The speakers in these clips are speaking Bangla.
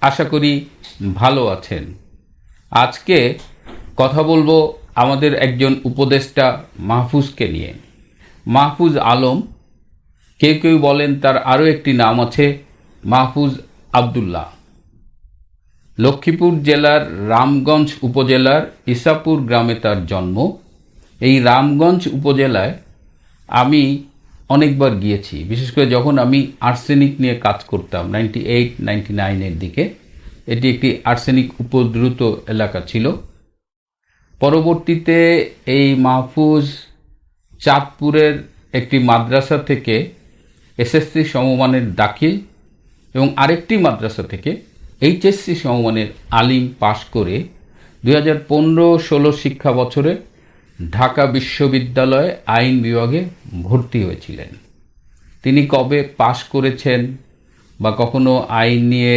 আশা করি ভালো আছেন। আজকে কথা বলবো আমাদের একজন উপদেষ্টা মাহফুজকে নিয়ে। মাহফুজ আলম, কেউ কেউ বলেন তার আরও একটি নাম আছে মাহফুজ আবদুল্লাহ। লক্ষ্মীপুর জেলার রামগঞ্জ উপজেলার ইসাপুর গ্রামে তার জন্ম। এই রামগঞ্জ উপজেলায় আমি অনেকবার গিয়েছি, বিশেষ করে যখন আমি আর্সেনিক নিয়ে কাজ করতাম 98-99-এর দিকে। এটি একটি আর্সেনিক উপদ্রুত এলাকা ছিল। পরবর্তীতে এই মাহফুজ চাঁদপুরের একটি মাদ্রাসা থেকে এসএসসি সমমানের দাখিল এবং আরেকটি মাদ্রাসা থেকে এইচএসসি সমমানের আলিম পাশ করে 2015-16 শিক্ষা বছরে ঢাকা বিশ্ববিদ্যালয়ে আইন বিভাগে ভর্তি হয়েছিলেন। তিনি কবে পাশ করেছেন বা কখনো আইন নিয়ে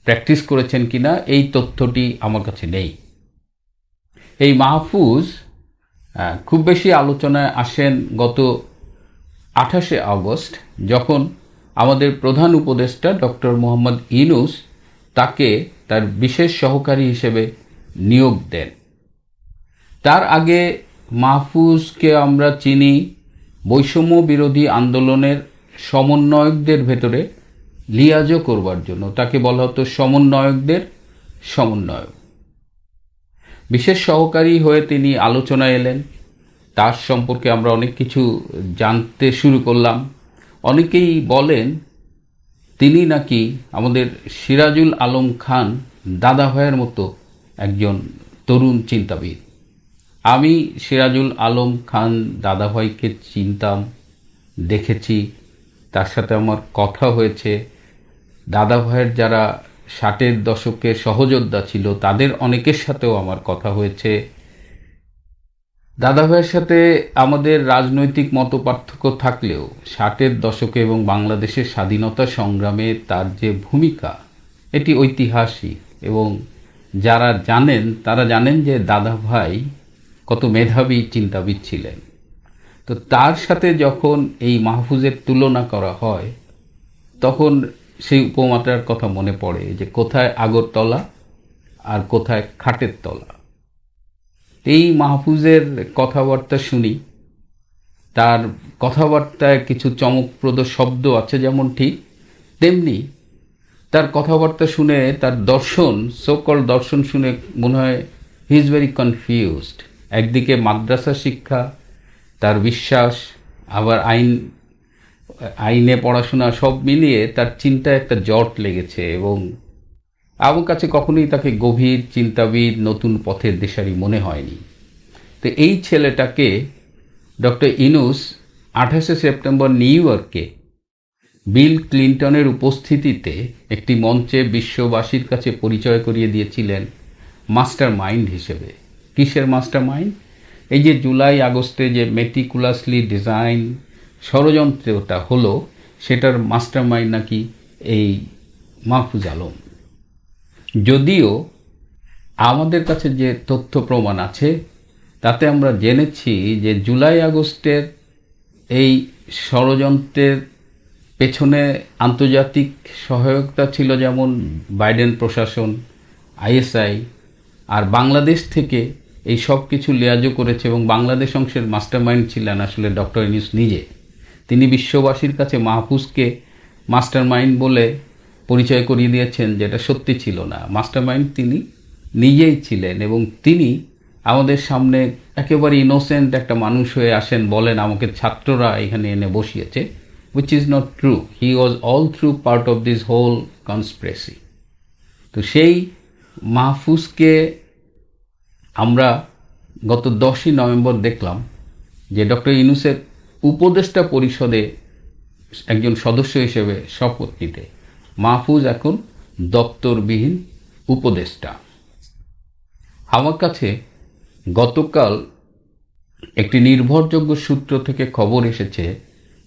প্র্যাকটিস করেছেন কিনা এই তথ্যটি আমার কাছে নেই। এই মাহফুজ খুব বেশি আলোচনায় আসেন গত 28শে আগস্ট, যখন আমাদের প্রধান উপদেষ্টা ডক্টর মোহাম্মদ ইউনূস তাকে তার বিশেষ সহকারী হিসেবে নিয়োগ দেন। তার আগে মাহফুজকে আমরা চিনি বৈষম্য বিরোধী আন্দোলনের সমন্বয়কদের ভেতরে লিয়াজো করবার জন্য। তাকে বলা হতো সমন্বয়কদের সমন্বয়ক। বিশেষ সহকারী হয়ে তিনি আলোচনায় এলেন। তার সম্পর্কে আমরা অনেক কিছু জানতে শুরু করলাম। অনেকেই বলেন তিনি নাকি আমাদের সিরাজুল আলম খান দাদা ভাইয়ের মতো একজন তরুণ চিন্তাবিদ। আমি সিরাজুল আলম খান দাদা ভাইকে চিনতাম, দেখেছি, তার সাথে আমার কথা হয়েছে। দাদা ভাইয়ের যারা 60-এর দশকের সহযোদ্ধা ছিল তাদের অনেকের সাথেও আমার কথা হয়েছে। দাদা ভাইয়ের সাথে আমাদের রাজনৈতিক মতপার্থক্য থাকলেও 60-এর দশকে এবং বাংলাদেশের স্বাধীনতা সংগ্রামে তার যে ভূমিকা, এটি ঐতিহাসিক। এবং যারা জানেন তারা জানেন যে দাদা ভাই কত মেধাবী চিন্তাবিদ ছিলেন। তো তার সাথে যখন এই মাহফুজের তুলনা করা হয় তখন সেই উপমাটার কথা মনে পড়ে যে কোথায় আগরতলা আর কোথায় খাটের তলা। এই মাহফুজের কথাবার্তা শুনি, তার কথাবার্তায় কিছু চমকপ্রদ শব্দ আছে যেমন, ঠিক তেমনি তার কথাবার্তা শুনে, তার দর্শন, সোকল দর্শন শুনে মনে হয় হি ইজ ভেরি কনফিউজড। একদিকে মাদ্রাসা শিক্ষা, তার বিশ্বাস, আবার আইনে পড়াশোনা, সব মিলিয়ে তার চিন্তায় একটা জট লেগেছে। এবং আমার কাছে কখনোই তাকে গভীর চিন্তাবিদ, নতুন পথের দিশারি মনে হয়নি। তো এই ছেলেটাকে ডক্টর ইউনূস 28শে সেপ্টেম্বর নিউ ইয়র্কে বিল ক্লিন্টনের উপস্থিতিতে একটি মঞ্চে বিশ্ববাসীর কাছে পরিচয় করিয়ে দিয়েছিলেন মাস্টার মাইন্ড হিসেবে। কিসের মাস্টার মাইন্ড? এই যে জুলাই আগস্টে যে মেটিকুলাসলি ডিজাইন ষড়যন্ত্রটা হলো, সেটার মাস্টার মাইন্ড নাকি এই মাহফুজ আলম। যদিও আমাদের কাছে যে তথ্য প্রমাণ আছে তাতে আমরা জেনেছি যে জুলাই আগস্টের এই ষড়যন্ত্রের পেছনে আন্তর্জাতিক সহায়তা ছিল, যেমন বাইডেন প্রশাসন, আইএসআই, আর বাংলাদেশ থেকে এই সব কিছু লিয়াজো করেছে। এবং বাংলাদেশ অংশের মাস্টারমাইন্ড ছিলেন আসলে ডক্টর ইউনূস নিজে। তিনি বিশ্ববাসীর কাছে মাহফুজকে মাস্টারমাইন্ড বলে পরিচয় করিয়ে দিয়েছেন, যেটা সত্যি ছিল না। মাস্টারমাইন্ড তিনি নিজেই ছিলেন। এবং তিনি আমাদের সামনে একেবারে ইনোসেন্ট একটা মানুষ হয়ে আসেন, বলেন আমাকে ছাত্ররা এখানে এনে বসিয়েছে, which is not true. He was all through part of this whole conspiracy. তো সেই মাহফুজকে আমরা গত 10ই নভেম্বর দেখলাম যে ডক্টর ইউনূসের উপদেষ্টা পরিষদে একজন সদস্য হিসেবে শপথ নিতে। মাহফুজ এখন দপ্তরবিহীন উপদেষ্টা। আমার কাছে গতকাল একটি নির্ভরযোগ্য সূত্র থেকে খবর এসেছে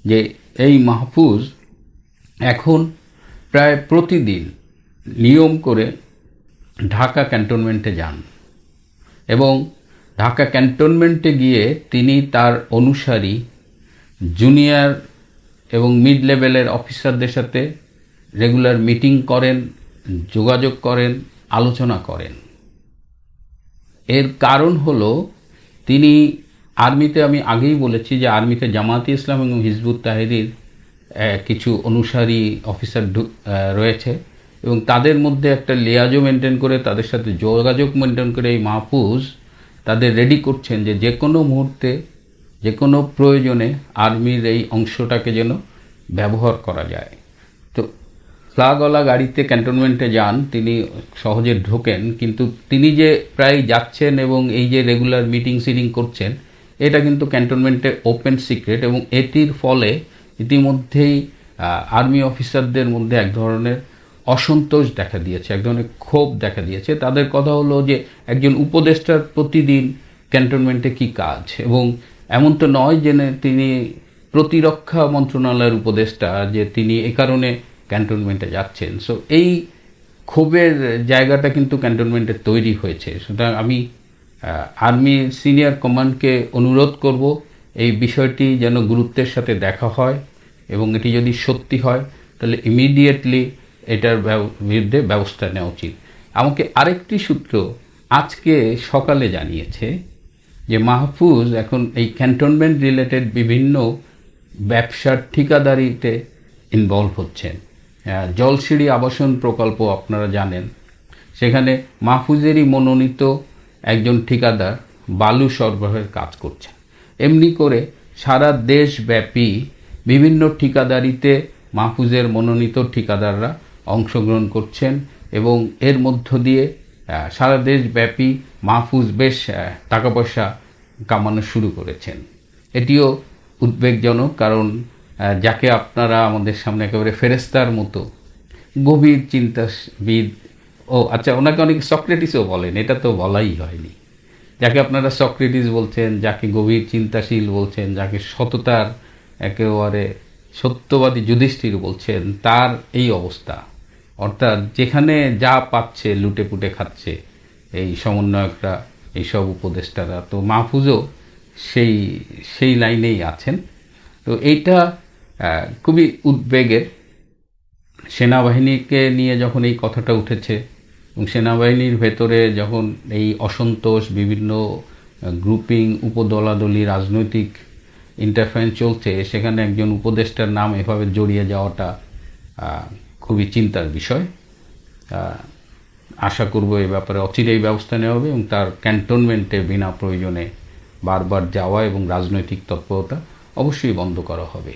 যে এই মাহফুজ এখন প্রায় প্রতিদিন নিয়ম করে ঢাকা ক্যান্টনমেন্টে যান এবং ঢাকা ক্যান্টনমেন্টে গিয়ে তিনি তার অনুসারী জুনিয়র এবং মিড লেভেলের অফিসারদের সাথে রেগুলার মিটিং করেন যোগাযোগ করেন, আলোচনা করেন। এর কারণ হলো তিনি আর্মিতে, আমি আগেই বলেছি যে আর্মিতে জামায়াতে ইসলাম এবং হিজবুত তাহরির কিছু অনুসারী অফিসার রয়েছে এবং তাদের মধ্যে একটা লিয়াজও মেনটেন করে, তাদের সাথে যোগাযোগ মেনটেন করে এই মাহফুজ তাদের রেডি করছেন যে যে কোনো মুহূর্তে, যে কোনো প্রয়োজনে আর্মির এই অংশটাকে যেন ব্যবহার করা যায়। তো ফ্লাগওয়ালা গাড়িতে ক্যান্টনমেন্টে যান, তিনি সহজে ঢোকেন, কিন্তু তিনি যে প্রায় যাচ্ছেন এবং এই যে রেগুলার মিটিং সিটিং করছেন, এটা কিন্তু ক্যান্টনমেন্টে ওপেন সিক্রেট এবং এটির ফলে ইতিমধ্যেই আর্মি অফিসারদের মধ্যে এক ধরনের অসন্তোষ দেখা দিয়েছে, এক ধরনের ক্ষোভ দেখা দিয়েছে। তাদের কথা হলো যে একজন উপদেষ্টার প্রতিদিন ক্যান্টনমেন্টে কি কাজ, এবং এমন তো নয় যে তিনি প্রতিরক্ষা মন্ত্রণালয়ের উপদেষ্টা যে তিনি এ কারণে ক্যান্টনমেন্টে যাচ্ছেন। সো এই ক্ষোভের জায়গাটা কিন্তু ক্যান্টনমেন্টে তৈরি হয়েছে। সুতরাং আমি আর্মির সিনিয়র কমান্ডকে অনুরোধ করব এই বিষয়টি যেন গুরুত্বের সাথে দেখা হয় এবং এটি যদি সত্যি হয় তাহলে ইমিডিয়েটলি এটার বিরুদ্ধে ব্যবস্থা নেওয়া উচিত। আমাকে আরেকটি সূত্র আজকে সকালে জানিয়েছে যে মাহফুজ এখন এই ক্যান্টনমেন্ট রিলেটেড বিভিন্ন ব্যবসার ঠিকাদারিতে ইনভলভ হচ্ছেন। জলসিঁড়ি আবাসন প্রকল্প আপনারা জানেন, সেখানে মাহফুজেরই মনোনীত একজন ঠিকাদার বালু সরবরাহের কাজ করছেন। এমনি করে সারা দেশব্যাপী বিভিন্ন ঠিকাদারিতে মাহফুজের মনোনীত ঠিকাদাররা অংশগ্রহণ করছেন এবং এর মধ্য দিয়ে সারা দেশব্যাপী মাহফুজ বেশ টাকা পয়সা কামানো শুরু করেছেন। এটিও উদ্বেগজনক, কারণ যাকে আপনারা আমাদের সামনে একেবারে ফেরেস্তার মতো গভীর চিন্তাবিদ, আচ্ছা ওনাকে অনেক সক্রেটিসও বলেন, এটা তো বলাই হয়নি, যাকে আপনারা সক্রেটিস বলছেন, যাকে গভীর চিন্তাশীল বলছেন, যাকে সততার একেবারে সত্যবাদী যুধিষ্ঠির বলছেন, তার এই অবস্থা। অর্থাৎ যেখানে যা পাচ্ছে লুটে পুটে খাচ্ছে এই সমন্বয়করা, এইসব উপদেষ্টারা। তো মাহফুজও সেই লাইনেই আছেন। তো এইটা খুবই উদ্বেগের। সেনাবাহিনীকে নিয়ে যখন এই কথাটা উঠেছে এবং সেনাবাহিনীর ভেতরে যখন এই অসন্তোষ, বিভিন্ন গ্রুপিং, উপদলাদলি, রাজনৈতিক ইন্টারফারেন্স চলছে, সেখানে একজন উপদেষ্টার নাম এভাবে জড়িয়ে যাওয়াটা খুবই চিন্তার বিষয়। আশা করব এই ব্যাপারে অচিরেই ব্যবস্থা নেওয়া হবে এবং তার ক্যান্টনমেন্টে বিনা প্রয়োজনে বারবার যাওয়া এবং রাজনৈতিক তৎপরতা অবশ্যই বন্ধ করা হবে।